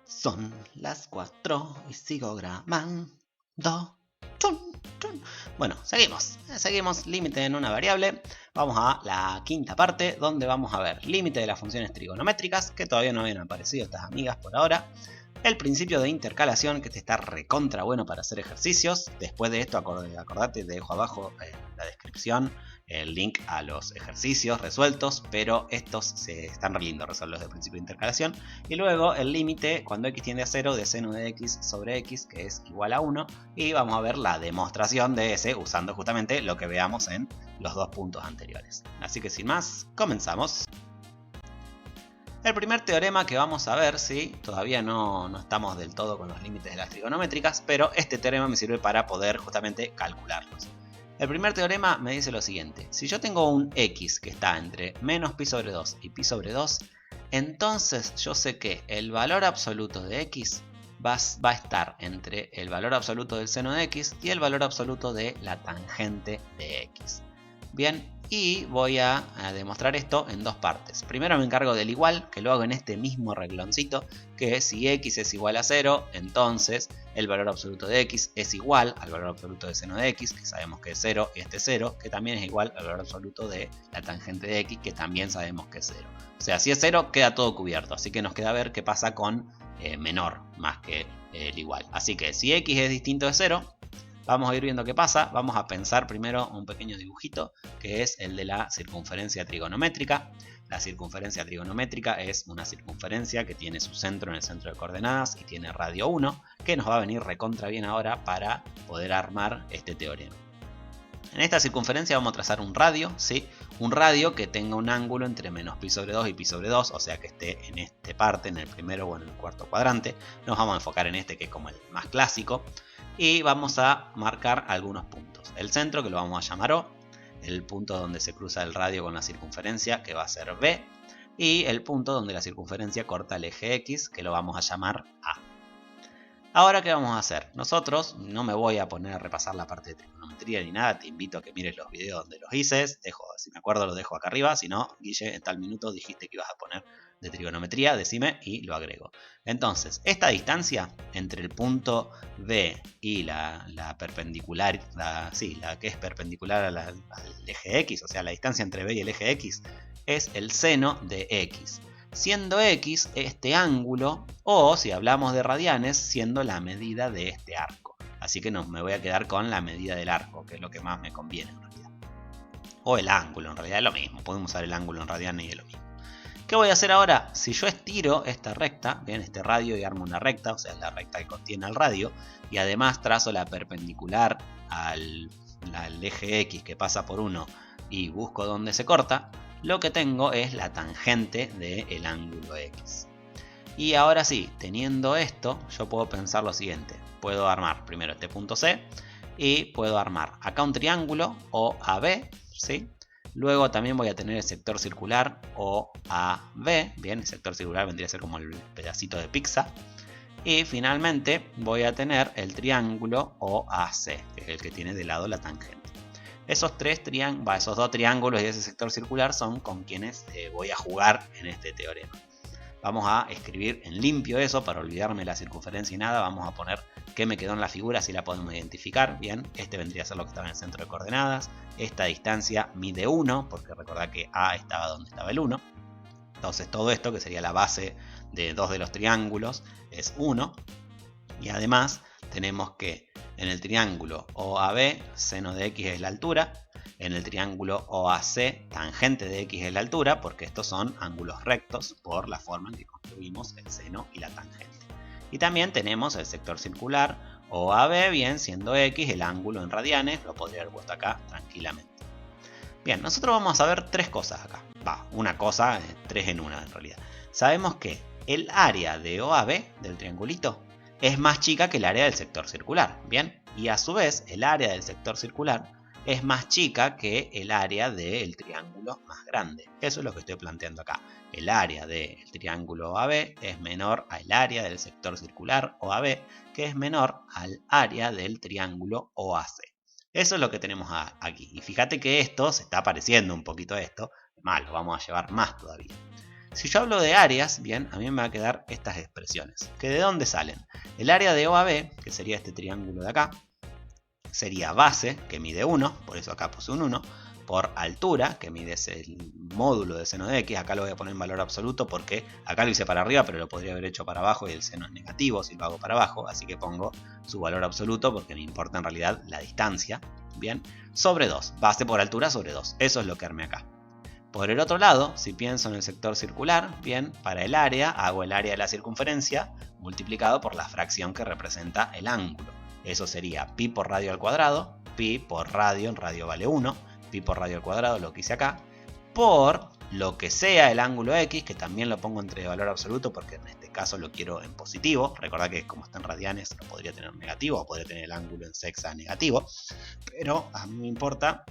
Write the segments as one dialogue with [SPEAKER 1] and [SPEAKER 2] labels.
[SPEAKER 1] Son las 4 y sigo grabando. Chun, chun. Bueno, seguimos límite en una variable. Vamos a la quinta parte donde vamos a ver límite de las funciones trigonométricas, que todavía no habían aparecido estas amigas por ahora. El principio de intercalación, que te está recontra bueno para hacer ejercicios. Después de esto, acordate, te dejo abajo en la descripción el link a los ejercicios resueltos, pero estos se están re lindos resolverlos del principio de intercalación. Y luego el límite cuando x tiende a 0 de seno de x sobre x, que es igual a 1. Y vamos a ver la demostración de ese usando justamente lo que veamos en los dos puntos anteriores. Así que sin más, comenzamos. El primer teorema que vamos a ver, ¿sí? Todavía no estamos del todo con los límites de las trigonométricas, pero este teorema me sirve para poder justamente calcularlos. El primer teorema me dice lo siguiente: si yo tengo un x que está entre menos pi sobre 2 y pi sobre 2, entonces yo sé que el valor absoluto de x va a estar entre el valor absoluto del seno de x y el valor absoluto de la tangente de x. Bien, y voy a demostrar esto en dos partes. Primero me encargo del igual, que lo hago en este mismo regloncito, que si x es igual a 0, entonces el valor absoluto de x es igual al valor absoluto de seno de x, que sabemos que es 0, y este 0, que también es igual al valor absoluto de la tangente de x, que también sabemos que es 0. O sea, si es 0, queda todo cubierto, así que nos queda ver qué pasa con menor más que el igual. Así que si x es distinto de 0, vamos a ir viendo qué pasa. Vamos a pensar primero un pequeño dibujito, que es el de la circunferencia trigonométrica. La circunferencia trigonométrica es una circunferencia que tiene su centro en el centro de coordenadas y tiene radio 1, que nos va a venir recontra bien ahora para poder armar este teorema. En esta circunferencia vamos a trazar un radio, ¿sí? Un radio que tenga un ángulo entre menos pi sobre 2 y pi sobre 2, o sea que esté en esta parte, en el primero o en el cuarto cuadrante. Nos vamos a enfocar en este, que es como el más clásico. Y vamos a marcar algunos puntos. El centro, que lo vamos a llamar O. El punto donde se cruza el radio con la circunferencia, que va a ser B. Y el punto donde la circunferencia corta el eje X, que lo vamos a llamar A. Ahora, ¿qué vamos a hacer? Nosotros, no me voy a poner a repasar la parte de trigonometría ni nada, te invito a que mires los videos donde los hice, si me acuerdo lo dejo acá arriba, si no, Guille, en tal minuto dijiste que ibas a poner de trigonometría, decime y lo agrego. Entonces, esta distancia entre el punto B y la perpendicular, la que es perpendicular al eje X, o sea, la distancia entre B y el eje X, es el seno de X. Siendo x este ángulo, o si hablamos de radianes, siendo la medida de este arco. Así que me voy a quedar con la medida del arco, que es lo que más me conviene en realidad. O el ángulo, en realidad es lo mismo, podemos usar el ángulo en radianes y es lo mismo. ¿Qué voy a hacer ahora? Si yo estiro esta recta, bien, este radio, y armo una recta, o sea, la recta que contiene al radio, y además trazo la perpendicular al eje X que pasa por 1 y busco dónde se corta, lo que tengo es la tangente del ángulo X. Y ahora sí, teniendo esto, yo puedo pensar lo siguiente. Puedo armar primero este punto C y puedo armar acá un triángulo OAB, ¿sí? Luego también voy a tener el sector circular OAB, bien, el sector circular vendría a ser como el pedacito de pizza. Y finalmente voy a tener el triángulo OAC, que es el que tiene de lado la tangente. Esos dos triángulos y ese sector circular son con quienes voy a jugar en este teorema. Vamos a escribir en limpio eso para olvidarme la circunferencia y nada. Vamos a poner qué me quedó en la figura, si la podemos identificar. Bien, este vendría a ser lo que estaba en el centro de coordenadas. Esta distancia mide 1, porque recordad que A estaba donde estaba el 1. Entonces todo esto, que sería la base de dos de los triángulos, es 1. Y además tenemos que en el triángulo OAB, seno de X es la altura. En el triángulo OAC, tangente de X es la altura, porque estos son ángulos rectos por la forma en que construimos el seno y la tangente. Y también tenemos el sector circular OAB, bien, siendo X el ángulo en radianes, lo podría haber puesto acá tranquilamente. Bien, nosotros vamos a ver tres cosas acá. Una cosa, tres en una en realidad. Sabemos que el área de OAB, del triangulito, es más chica que el área del sector circular, ¿bien? Y a su vez, el área del sector circular es más chica que el área del triángulo más grande. Eso es lo que estoy planteando acá. El área del triángulo OAB es menor al área del sector circular OAB, que es menor al área del triángulo OAC. Eso es lo que tenemos aquí. Y fíjate que esto se está pareciendo un poquito a esto. Lo vamos a llevar más todavía. Si yo hablo de áreas, bien, a mí me va a quedar estas expresiones. ¿Que de dónde salen? El área de O a B, que sería este triángulo de acá, sería base, que mide 1, por eso acá puse un 1, por altura, que mide el módulo de seno de x. Acá lo voy a poner en valor absoluto porque acá lo hice para arriba, pero lo podría haber hecho para abajo y el seno es negativo si lo hago para abajo, así que pongo su valor absoluto porque me importa en realidad la distancia, bien, sobre 2, base por altura sobre 2, eso es lo que armé acá. Por el otro lado, si pienso en el sector circular, bien, para el área hago el área de la circunferencia multiplicado por la fracción que representa el ángulo. Eso sería pi por radio al cuadrado, pi por radio, en radio vale 1, pi por radio al cuadrado, lo que hice acá, por lo que sea el ángulo x, que también lo pongo entre valor absoluto porque en este caso lo quiero en positivo. Recordad que como está en radianes lo podría tener negativo o podría tener el ángulo en sexa negativo, pero a mí me importa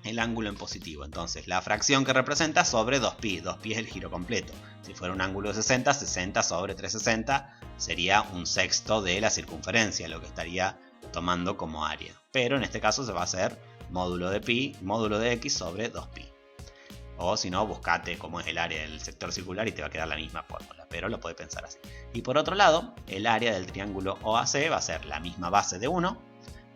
[SPEAKER 1] el ángulo en positivo. Entonces la fracción que representa sobre 2pi, 2pi es el giro completo. Si fuera un ángulo de 60, 60 sobre 360 sería un sexto de la circunferencia, lo que estaría tomando como área. Pero en este caso se va a hacer módulo de pi, módulo de x sobre 2pi. O si no, buscate cómo es el área del sector circular y te va a quedar la misma fórmula, pero lo puedes pensar así. Y por otro lado, el área del triángulo OAC va a ser la misma base de 1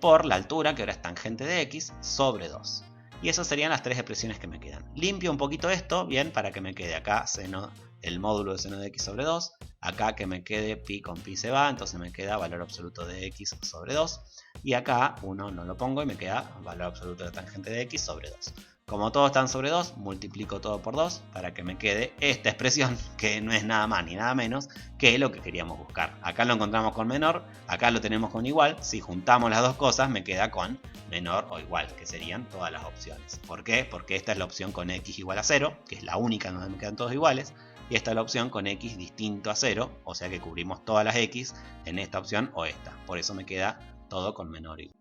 [SPEAKER 1] por la altura, que ahora es tangente de x, sobre 2. Y esas serían las tres expresiones que me quedan. Limpio un poquito esto, bien, para que me quede acá seno, el módulo de seno de x sobre 2. Acá que me quede pi con pi se va, entonces me queda valor absoluto de x sobre 2. Y acá 1 no lo pongo y me queda valor absoluto de tangente de x sobre 2. Como todos están sobre 2, multiplico todo por 2 para que me quede esta expresión, que no es nada más ni nada menos que lo que queríamos buscar. Acá lo encontramos con menor, acá lo tenemos con igual. Si juntamos las dos cosas me queda con menor o igual, que serían todas las opciones. ¿Por qué? Porque esta es la opción con x igual a 0, que es la única donde me quedan todos iguales. Y esta es la opción con x distinto a 0, o sea que cubrimos todas las x en esta opción o esta. Por eso me queda todo con menor o igual.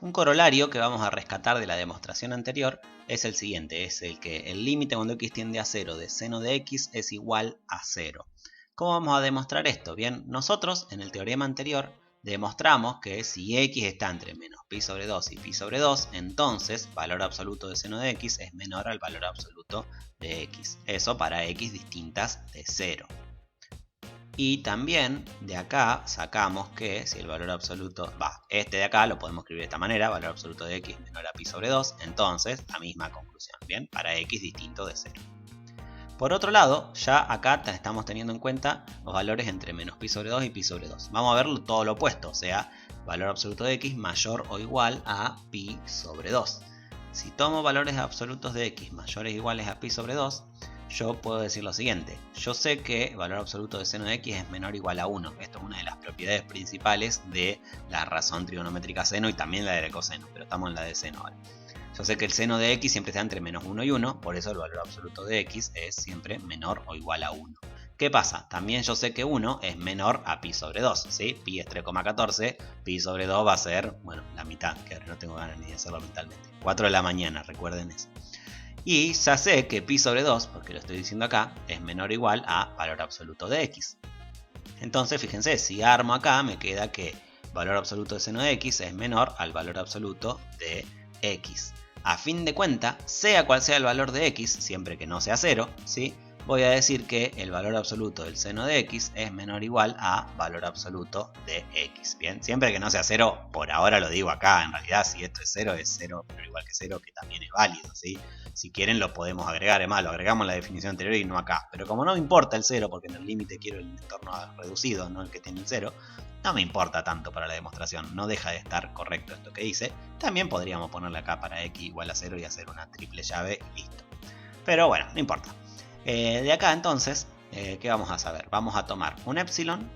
[SPEAKER 1] Un corolario que vamos a rescatar de la demostración anterior es el siguiente, es el que el límite cuando x tiende a 0 de seno de x es igual a 0. ¿Cómo vamos a demostrar esto? Bien, nosotros en el teorema anterior demostramos que si x está entre menos pi sobre 2 y pi sobre 2, entonces valor absoluto de seno de x es menor al valor absoluto de x. Eso para x distintas de 0. Y también de acá sacamos que si el valor absoluto, este de acá lo podemos escribir de esta manera, valor absoluto de x menor a pi sobre 2, entonces la misma conclusión, bien, para x distinto de 0. Por otro lado, ya acá estamos teniendo en cuenta los valores entre menos pi sobre 2 y pi sobre 2. Vamos a ver todo lo opuesto, o sea, valor absoluto de x mayor o igual a pi sobre 2. Si tomo valores absolutos de x mayores o iguales a pi sobre 2, yo puedo decir lo siguiente. Yo sé que el valor absoluto de seno de x es menor o igual a 1. Esto es una de las propiedades principales de la razón trigonométrica seno y también la de coseno, pero estamos en la de seno ahora. Yo sé que el seno de x siempre está entre menos 1 y 1, por eso el valor absoluto de x es siempre menor o igual a 1. ¿Qué pasa? También yo sé que 1 es menor a pi sobre 2, ¿sí? Pi es 3,14, pi sobre 2 va a ser, bueno, la mitad, que ahora no tengo ganas ni de hacerlo mentalmente. 4 de la mañana, recuerden eso. Y ya sé que pi sobre 2, porque lo estoy diciendo acá, es menor o igual a valor absoluto de x. Entonces, fíjense, si armo acá, me queda que valor absoluto de seno de x es menor al valor absoluto de x. A fin de cuentas, sea cual sea el valor de x, siempre que no sea 0, ¿sí? Voy a decir que el valor absoluto del seno de x es menor o igual a valor absoluto de x. Bien, siempre que no sea 0, por ahora lo digo acá, en realidad si esto es 0, es 0 pero igual que 0, que también es válido, ¿sí? Si quieren lo podemos agregar, además lo agregamos en la definición anterior y no acá. Pero como no me importa el 0, porque en el límite quiero el entorno reducido, no el que tiene el 0, no me importa tanto para la demostración, no deja de estar correcto esto que hice. También podríamos ponerle acá para x igual a 0 y hacer una triple llave y listo. Pero bueno, no importa. De acá entonces, ¿qué vamos a saber? Vamos a tomar un epsilon.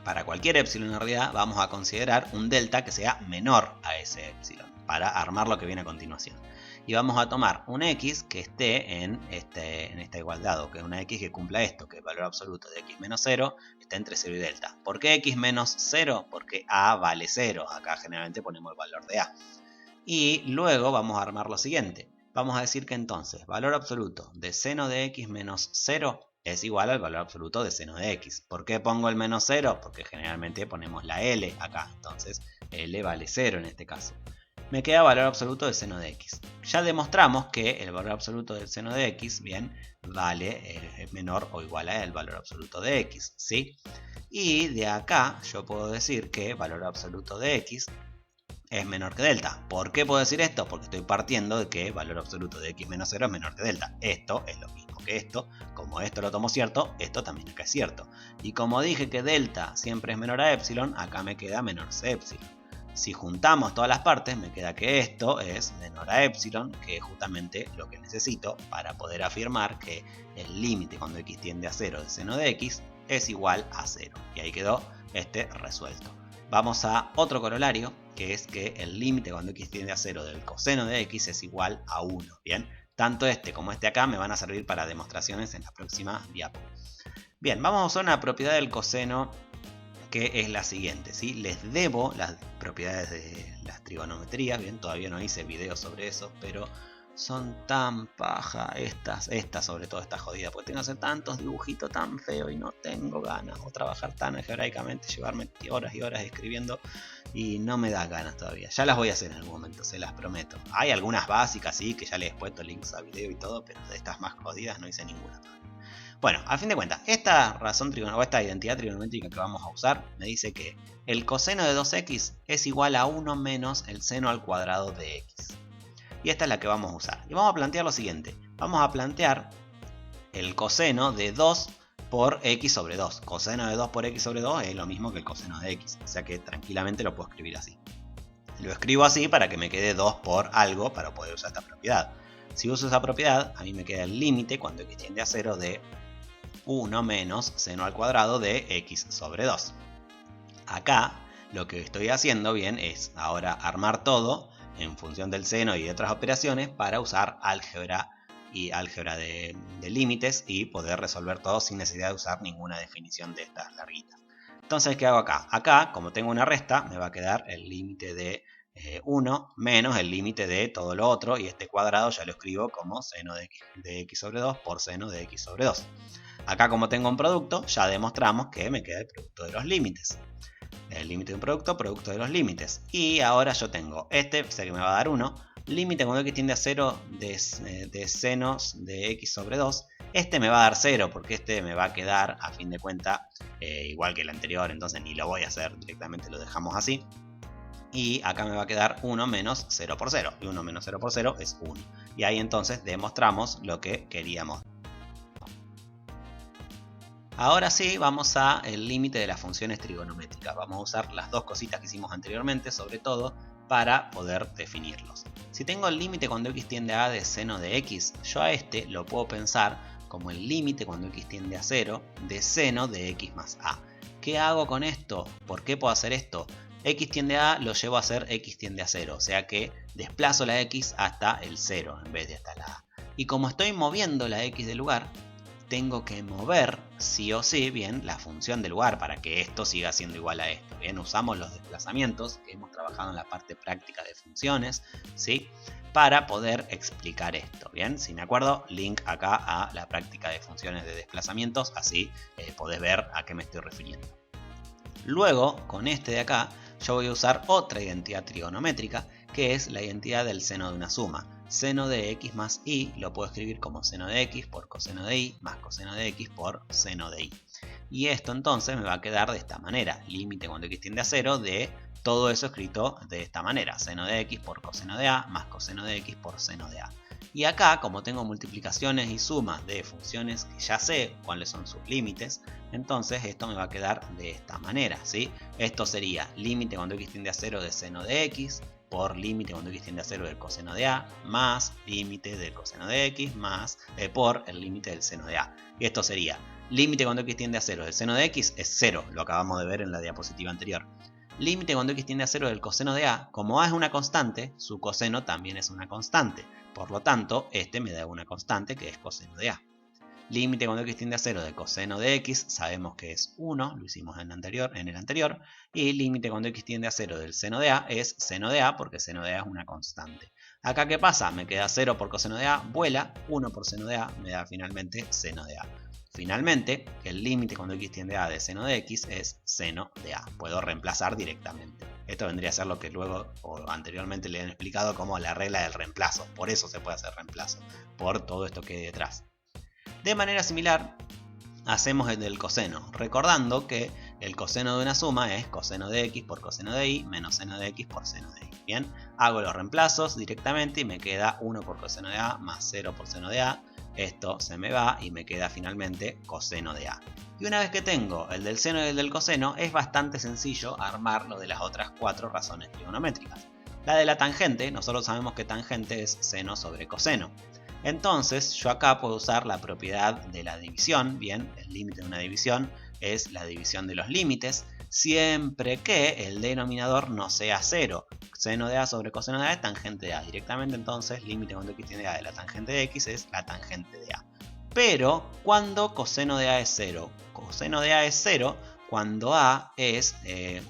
[SPEAKER 1] Para cualquier epsilon en realidad vamos a considerar un delta que sea menor a ese epsilon para armar lo que viene a continuación. Y vamos a tomar un x que esté en esta igualdad, o que una x que cumpla esto, que el valor absoluto de x menos 0 está entre 0 y delta. ¿Por qué x menos 0? Porque a vale 0. Acá generalmente ponemos el valor de a. Y luego vamos a armar lo siguiente. Vamos a decir que entonces valor absoluto de seno de x menos 0 es igual al valor absoluto de seno de x. ¿Por qué pongo el menos 0? Porque generalmente ponemos la L acá. Entonces L vale 0 en este caso. me queda valor absoluto del seno de x. Ya demostramos que el valor absoluto del seno de x, bien, vale menor o igual al valor absoluto de x, ¿sí? Y de acá yo puedo decir que valor absoluto de x es menor que delta. ¿Por qué puedo decir esto? Porque estoy partiendo de que valor absoluto de x menos 0 es menor que delta. Esto es lo mismo que esto. Como esto lo tomo cierto, esto también acá es cierto. Y como dije que delta siempre es menor a epsilon, acá me queda menor c epsilon. Si juntamos todas las partes, me queda que esto es menor a epsilon, que es justamente lo que necesito para poder afirmar que el límite cuando x tiende a 0 del seno de x es igual a 0. Y ahí quedó resuelto. Vamos a otro corolario, que es que el límite cuando x tiende a 0 del coseno de x es igual a 1. Bien, tanto este como este acá me van a servir para demostraciones en la próxima diapo. Bien, vamos a usar una propiedad del coseno que es la siguiente, ¿sí? Les debo las propiedades de las trigonometrías, bien, todavía no hice video sobre eso, pero son tan paja estas sobre todo esta jodida, porque tengo que hacer tantos dibujitos tan feos y no tengo ganas, o trabajar tan algebraicamente, llevarme horas y horas escribiendo y no me da ganas todavía. Ya las voy a hacer en algún momento, se las prometo. Hay algunas básicas, sí, que ya les he puesto links a video y todo, pero de estas más jodidas no hice ninguna todavía. Bueno, a fin de cuentas, esta razón trigonométrica, o esta identidad trigonométrica que vamos a usar, me dice que el coseno de 2x es igual a 1 menos el seno al cuadrado de x. Y esta es la que vamos a usar. Y vamos a plantear lo siguiente. Vamos a plantear el coseno de 2 por x sobre 2. Coseno de 2 por x sobre 2 es lo mismo que el coseno de x. O sea que tranquilamente lo puedo escribir así. Lo escribo así para que me quede 2 por algo para poder usar esta propiedad. Si uso esa propiedad, a mí me queda el límite cuando x tiende a 0 de 1 menos seno al cuadrado de x sobre 2. Acá lo que estoy haciendo bien es ahora armar todo en función del seno y de otras operaciones para usar álgebra y álgebra de límites y poder resolver todo sin necesidad de usar ninguna definición de estas larguitas. Entonces, ¿qué hago acá? Acá, como tengo una resta, me va a quedar el límite de 1 menos el límite de todo lo otro, y este cuadrado ya lo escribo como seno de x sobre 2 por seno de x sobre 2. Acá, como tengo un producto, ya demostramos que me queda el producto de los límites. El límite de un producto de los límites. Y ahora yo tengo sé que me va a dar 1, límite cuando x tiende a 0 de senos de x sobre 2. Este me va a dar 0 porque este me va a quedar, a fin de cuentas, igual que el anterior, entonces ni lo voy a hacer, directamente lo dejamos así. Y acá me va a quedar 1 menos 0 por 0. Y 1 menos 0 por 0 es 1. Y ahí entonces demostramos lo que queríamos. Ahora sí, vamos al límite de las funciones trigonométricas. Vamos a usar las dos cositas que hicimos anteriormente, sobre todo para poder definirlos. Si tengo el límite cuando x tiende a de seno de x, yo a este lo puedo pensar como el límite cuando x tiende a 0 de seno de x más a. ¿Qué hago con esto? ¿Por qué puedo hacer esto? X tiende a lo llevo a hacer x tiende a 0, o sea que desplazo la x hasta el 0 en vez de hasta la a. Y como estoy moviendo la x de lugar, tengo que mover sí o sí, bien, la función de lugar para que esto siga siendo igual a esto. Bien, usamos los desplazamientos que hemos trabajado en la parte práctica de funciones, ¿sí? Para poder explicar esto. Bien, si me acuerdo, link acá a la práctica de funciones de desplazamientos, así podés ver a qué me estoy refiriendo. Luego, con este de acá, yo voy a usar otra identidad trigonométrica, que es la identidad del seno de una suma. Seno de x más y lo puedo escribir como seno de x por coseno de y más coseno de x por seno de y. Y esto entonces me va a quedar de esta manera. Límite cuando x tiende a 0 de todo eso escrito de esta manera. Seno de x por coseno de a más coseno de x por seno de a. Y acá, como tengo multiplicaciones y sumas de funciones que ya sé cuáles son sus límites, entonces esto me va a quedar de esta manera, ¿sí? Esto sería límite cuando x tiende a 0 de seno de x por límite cuando x tiende a 0 del coseno de a más límite del coseno de x más por el límite del seno de a. Y esto sería límite cuando x tiende a 0 del seno de x es 0, lo acabamos de ver en la diapositiva anterior. Límite cuando x tiende a 0 del coseno de a, como a es una constante, su coseno también es una constante. Por lo tanto, este me da una constante que es coseno de a. Límite cuando x tiende a 0 de coseno de x, sabemos que es 1, lo hicimos en el anterior. Y límite cuando x tiende a 0 del seno de a es seno de a, porque seno de a es una constante. Acá, ¿qué pasa? Me queda 0 por coseno de a, vuela, 1 por seno de a, me da finalmente seno de a. Finalmente, el límite cuando x tiende a de seno de x es seno de a. Puedo reemplazar directamente. Esto vendría a ser lo que luego o anteriormente le han explicado como la regla del reemplazo. Por eso se puede hacer reemplazo, por todo esto que hay detrás. De manera similar, hacemos el del coseno, recordando que el coseno de una suma es coseno de x por coseno de y menos seno de x por seno de y. Bien, hago los reemplazos directamente y me queda 1 por coseno de a más 0 por seno de a. Esto se me va y me queda finalmente coseno de a. Y una vez que tengo el del seno y el del coseno, es bastante sencillo armar lo de las otras 4 razones trigonométricas. La de la tangente, nosotros sabemos que tangente es seno sobre coseno. Entonces yo acá puedo usar la propiedad de la división. Bien, el límite de una división es la división de los límites, siempre que el denominador no sea 0. Seno de a sobre coseno de a es tangente de a. Directamente entonces límite cuando x tiende a de la tangente de x es la tangente de a. Pero cuando coseno de a es 0. Coseno de a es 0 cuando a es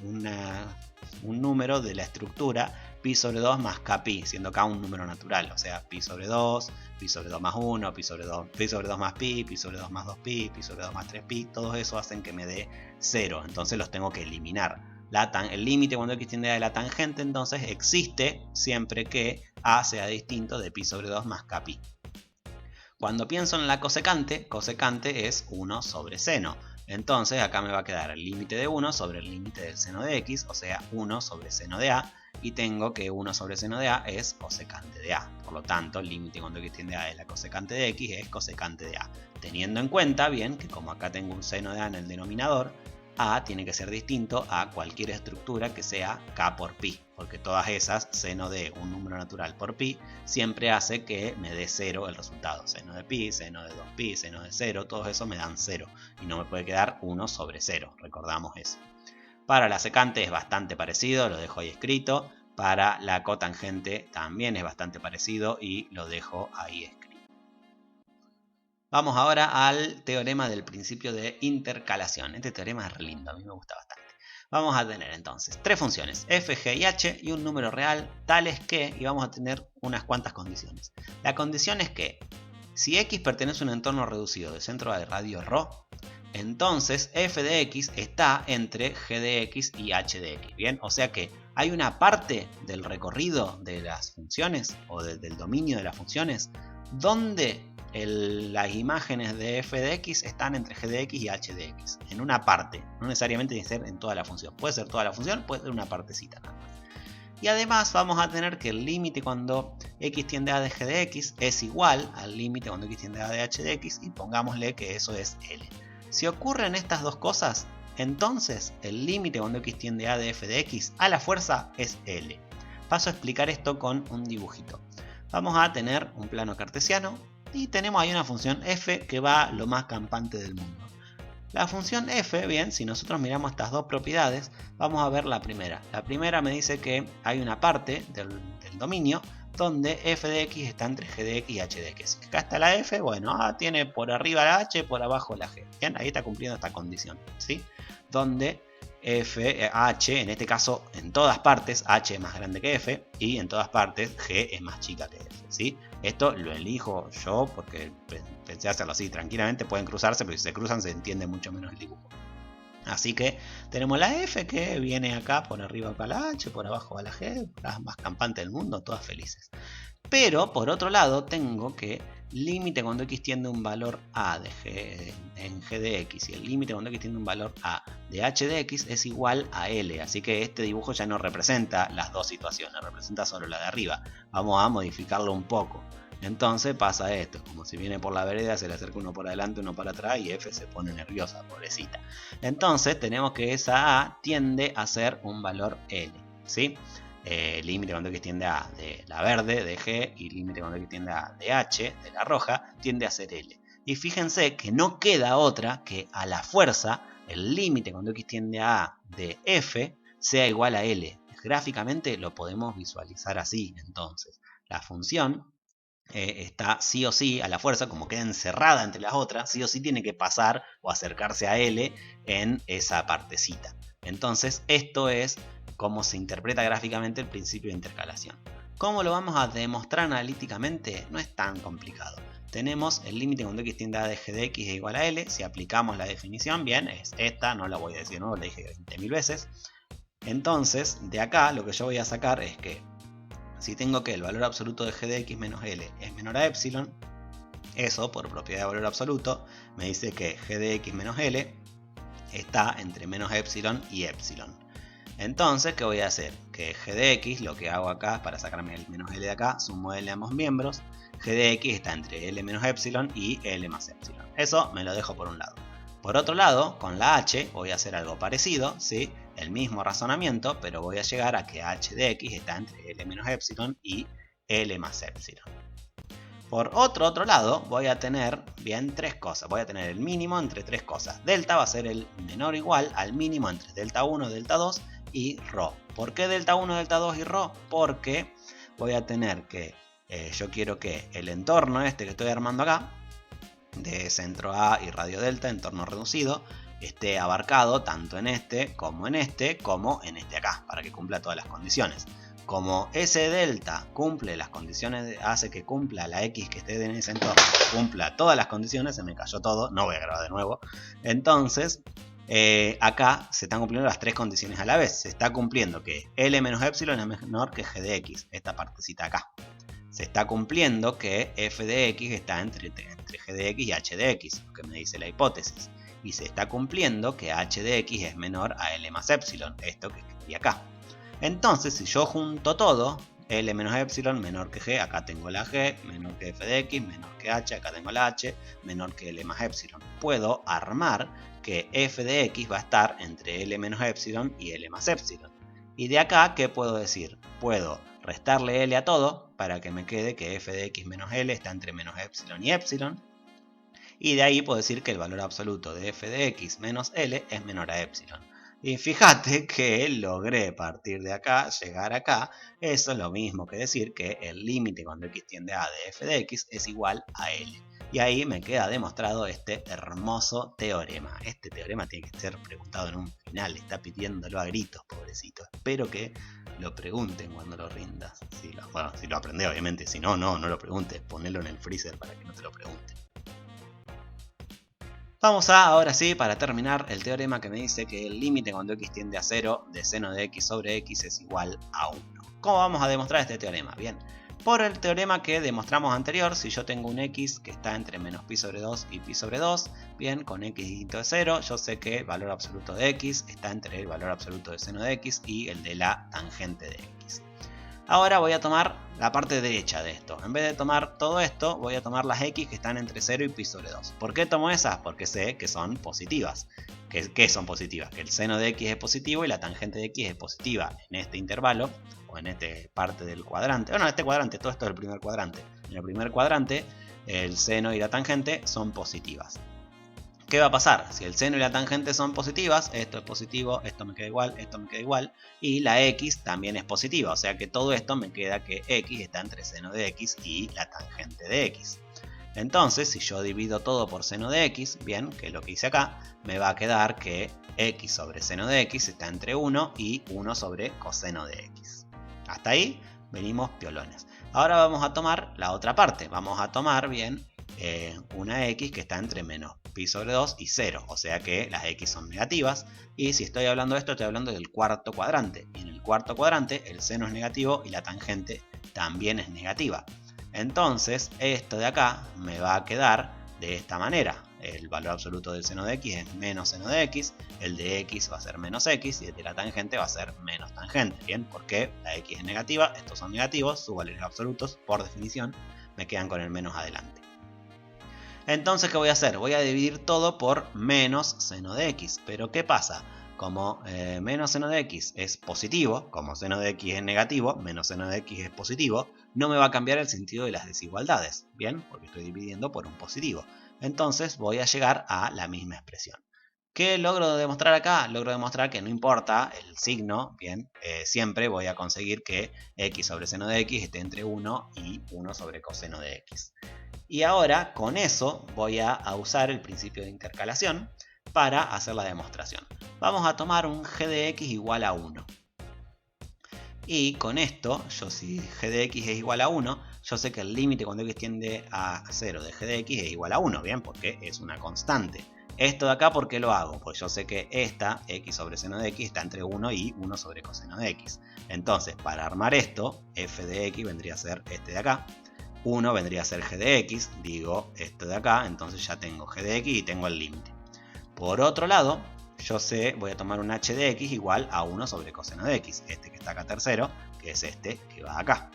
[SPEAKER 1] un número de la estructura pi sobre 2 más kpi, siendo k un número natural, o sea, pi sobre 2, pi sobre 2 más 1, pi sobre 2 más pi, pi sobre 2 más 2pi, pi sobre 2 más 3pi, todo eso hacen que me dé 0, entonces los tengo que eliminar. El límite cuando x tiende a de la tangente entonces existe siempre que a sea distinto de pi sobre 2 más kpi. Cuando pienso en la cosecante, cosecante es 1 sobre seno. Entonces acá me va a quedar el límite de 1 sobre el límite del seno de x, o sea 1 sobre seno de a, y tengo que 1 sobre seno de a es cosecante de a. Por lo tanto, el límite cuando x tiende a de la cosecante de x es cosecante de a. Teniendo en cuenta, bien, que como acá tengo un seno de a en el denominador, a tiene que ser distinto a cualquier estructura que sea k por pi, porque todas esas, seno de un número natural por pi, siempre hace que me dé 0 el resultado. Seno de pi, seno de 2pi, seno de 0, todo eso me dan 0 y no me puede quedar 1 sobre 0, recordamos eso. Para la secante es bastante parecido, lo dejo ahí escrito. Para la cotangente también es bastante parecido y lo dejo ahí escrito. Vamos ahora al teorema del principio de intercalación. Este teorema es re lindo, a mí me gusta bastante. Vamos a tener entonces 3 funciones, f, g y h, y un número real tales que, y vamos a tener unas cuantas condiciones. La condición es que si x pertenece a un entorno reducido de centro de radio ρ, entonces f de x está entre g de x y h de x. Bien, o sea que hay una parte del recorrido de las funciones o del dominio de las funciones donde las imágenes de f de x están entre g de x y h de x. En una parte, no necesariamente tiene que ser en toda la función. Puede ser toda la función, puede ser una partecita nada más. Y además vamos a tener que el límite cuando x tiende a de g de x es igual al límite cuando x tiende a de h de x, y pongámosle que eso es L. Si ocurren estas dos cosas, entonces el límite cuando x tiende a de f de x a la fuerza es L. Paso a explicar esto con un dibujito. Vamos a tener un plano cartesiano y tenemos ahí una función f que va lo más campante del mundo. La función f, bien, si nosotros miramos estas dos propiedades, vamos a ver la primera. La primera me dice que hay una parte del dominio donde f de x está entre g de x y h de x. Acá está la f, bueno, tiene por arriba la h, por abajo la g. Bien, ahí está cumpliendo esta condición, ¿sí? Donde f, h, en este caso en todas partes, h es más grande que f, y en todas partes g es más chica que f, ¿sí? Esto lo elijo yo porque pensé hacerlo así, tranquilamente pueden cruzarse, pero si se cruzan se entiende mucho menos el dibujo. Así que tenemos la f que viene acá, por arriba acá la h, por abajo va la g, la más campante del mundo, todas felices. Pero por otro lado tengo que límite cuando x tiende un valor a de g, en g de x, y el límite cuando x tiende un valor a de h de x es igual a L. Así que este dibujo ya no representa las dos situaciones, representa solo la de arriba. Vamos a modificarlo un poco. Entonces pasa esto, como si viene por la vereda, se le acerca uno por adelante, uno para atrás y f se pone nerviosa, pobrecita. Entonces tenemos que esa a tiende a ser un valor L, ¿sí? Límite cuando x tiende a de la verde, de g, y límite cuando x tiende a de h, de la roja, tiende a ser L. Y fíjense que no queda otra que a la fuerza el límite cuando x tiende a de f sea igual a L. Gráficamente lo podemos visualizar así, entonces. La función está sí o sí a la fuerza, como queda encerrada entre las otras, sí o sí tiene que pasar o acercarse a L en esa partecita. Entonces esto es cómo se interpreta gráficamente el principio de intercalación. ¿Cómo lo vamos a demostrar analíticamente? No es tan complicado. tenemos el límite cuando x tiende a de g de x es igual a L. Si aplicamos la definición, bien, es esta, no la voy a decir de nuevo, la dije 20.000 veces. Entonces, de acá lo que yo voy a sacar es que si tengo que el valor absoluto de g de x menos L es menor a epsilon, eso, por propiedad de valor absoluto, me dice que g de x menos L está entre menos epsilon y epsilon. Entonces, ¿qué voy a hacer? Que g de x, lo que hago acá, para sacarme el menos L de acá, sumo L a ambos miembros. G de x está entre L menos epsilon y L más epsilon. Eso me lo dejo por un lado. Por otro lado, con la h voy a hacer algo parecido, ¿sí? El mismo razonamiento, pero voy a llegar a que h de x está entre L menos epsilon y L más epsilon. Por otro lado, voy a tener bien tres cosas. Voy a tener el mínimo entre tres cosas. Delta va a ser el menor o igual al mínimo entre delta 1 y delta 2 y ρ. ¿Por qué delta 1, delta 2 y ρ? Porque voy a tener que, yo quiero que el entorno este que estoy armando acá, de centro A y radio delta, entorno reducido, esté abarcado tanto en este, como en este acá, para que cumpla todas las condiciones. Como ese delta cumple las condiciones, hace que cumpla la x que esté en ese entorno, cumpla todas las condiciones, se me cayó todo, no voy a grabar de nuevo. Entonces, acá se están cumpliendo las tres condiciones a la vez. Se está cumpliendo que L menos epsilon es menor que g de x, esta partecita acá. Se está cumpliendo que f de x está entre g de x y h de x, lo que me dice la hipótesis. Y se está cumpliendo que h de x es menor a L más epsilon, esto que escribí acá. Entonces, si yo junto todo, L menos epsilon menor que g, acá tengo la g, menor que f de x, menor que h, acá tengo la h, menor que L más epsilon. Puedo armar que f de x va a estar entre L menos epsilon y L más epsilon. Y de acá, ¿qué puedo decir? Puedo restarle L a todo para que me quede que f de x menos L está entre menos epsilon y epsilon. Y de ahí puedo decir que el valor absoluto de f de x menos L es menor a epsilon. Y fíjate que logré partir de acá, llegar acá. Eso es lo mismo que decir que el límite cuando x tiende a de f de x es igual a L. Y ahí me queda demostrado este hermoso teorema. Este teorema tiene que ser preguntado en un final. Está pidiéndolo a gritos, pobrecito. Espero que lo pregunten cuando lo rindas. Bueno, si lo aprendes, obviamente. Si no, no lo preguntes. Ponelo en el freezer para que no te lo pregunten. Vamos a, ahora sí, para terminar, el teorema que me dice que el límite cuando x tiende a 0 de seno de x sobre x es igual a 1. ¿Cómo vamos a demostrar este teorema? Bien, por el teorema que demostramos anterior, si yo tengo un x que está entre menos pi sobre 2 y pi sobre 2, bien, con x distinto de 0, yo sé que el valor absoluto de x está entre el valor absoluto de seno de x y el de la tangente de x. Ahora voy a tomar la parte derecha de esto. En vez de tomar todo esto, voy a tomar las x que están entre 0 y pi sobre 2. ¿Por qué tomo esas? Porque sé que son positivas. ¿Qué son positivas? Que el seno de x es positivo y la tangente de x es positiva en este intervalo o en esta parte del cuadrante. Bueno, este cuadrante, todo esto es el primer cuadrante. En el primer cuadrante, el seno y la tangente son positivas. ¿Qué va a pasar? Si el seno y la tangente son positivas, esto es positivo, esto me queda igual, esto me queda igual, y la x también es positiva, o sea que todo esto me queda que x está entre seno de x y la tangente de x. Entonces, si yo divido todo por seno de x, bien, que es lo que hice acá, me va a quedar que x sobre seno de x está entre 1 y 1 sobre coseno de x. Hasta ahí venimos piolones. Ahora vamos a tomar la otra parte, vamos a tomar, bien, una x que está entre menos pi sobre 2 y 0, o sea que las x son negativas, y si estoy hablando de esto, estoy hablando del cuarto cuadrante, y en el cuarto cuadrante el seno es negativo y la tangente también es negativa. Entonces esto de acá me va a quedar de esta manera: el valor absoluto del seno de x es menos seno de x, el de x va a ser menos x y el de la tangente va a ser menos tangente. Bien, porque la x es negativa, estos son negativos, sus valores absolutos por definición me quedan con el menos adelante. Entonces, ¿qué voy a hacer? Voy a dividir todo por menos seno de x. Pero ¿qué pasa? Como menos seno de x es positivo, como seno de x es negativo, menos seno de x es positivo, no me va a cambiar el sentido de las desigualdades, ¿bien? Porque estoy dividiendo por un positivo. Entonces voy a llegar a la misma expresión. ¿Qué logro demostrar acá? Logro demostrar que no importa el signo, ¿bien? Siempre voy a conseguir que x sobre seno de x esté entre 1 y 1 sobre coseno de x. Y ahora, con eso, voy a usar el principio de intercalación para hacer la demostración. Vamos a tomar un g de x igual a 1. Y con esto, yo si g de x es igual a 1, yo sé que el límite cuando x tiende a 0 de g de x es igual a 1, ¿bien? Porque es una constante. Esto de acá, ¿por qué lo hago? Pues yo sé que esta, x sobre seno de x, está entre 1 y 1 sobre coseno de x. Entonces, para armar esto, f de x vendría a ser este de acá. 1 vendría a ser g de x, digo esto de acá, entonces ya tengo g de x y tengo el límite. Por otro lado, yo sé, voy a tomar un h de x igual a 1 sobre coseno de x, este que está acá tercero, que es este que va acá.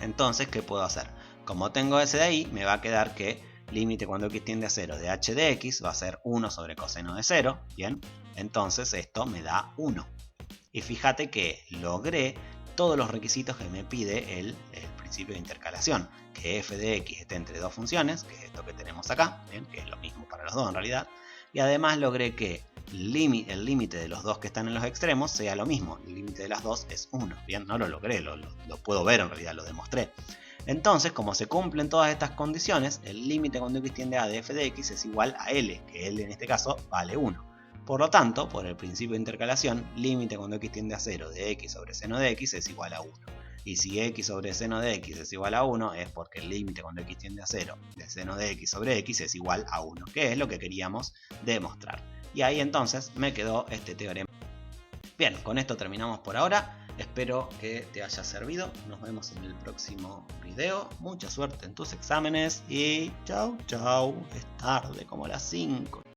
[SPEAKER 1] Entonces, ¿qué puedo hacer? Como tengo ese de ahí, me va a quedar que límite cuando x tiende a 0 de h de x va a ser 1 sobre coseno de 0, ¿bien? Entonces esto me da 1. Y fíjate que logré todos los requisitos que me pide el principio de intercalación, que f de x esté entre dos funciones, que es esto que tenemos acá, ¿bien? Que es lo mismo para los dos en realidad, y además logré que el límite de los dos que están en los extremos sea lo mismo, el límite de las dos es 1, bien, no lo logré, lo puedo ver en realidad, lo demostré. Entonces, como se cumplen todas estas condiciones, el límite cuando x tiende a de f de x es igual a L, que L en este caso vale 1. Por lo tanto, por el principio de intercalación, límite cuando x tiende a 0 de x sobre seno de x es igual a 1. Y si x sobre seno de x es igual a 1, es porque el límite cuando x tiende a 0 de seno de x sobre x es igual a 1, que es lo que queríamos demostrar. Y ahí entonces me quedó este teorema. Bien, con esto terminamos por ahora. Espero que te haya servido. Nos vemos en el próximo video. Mucha suerte en tus exámenes y chau chau. Es tarde, como las 5.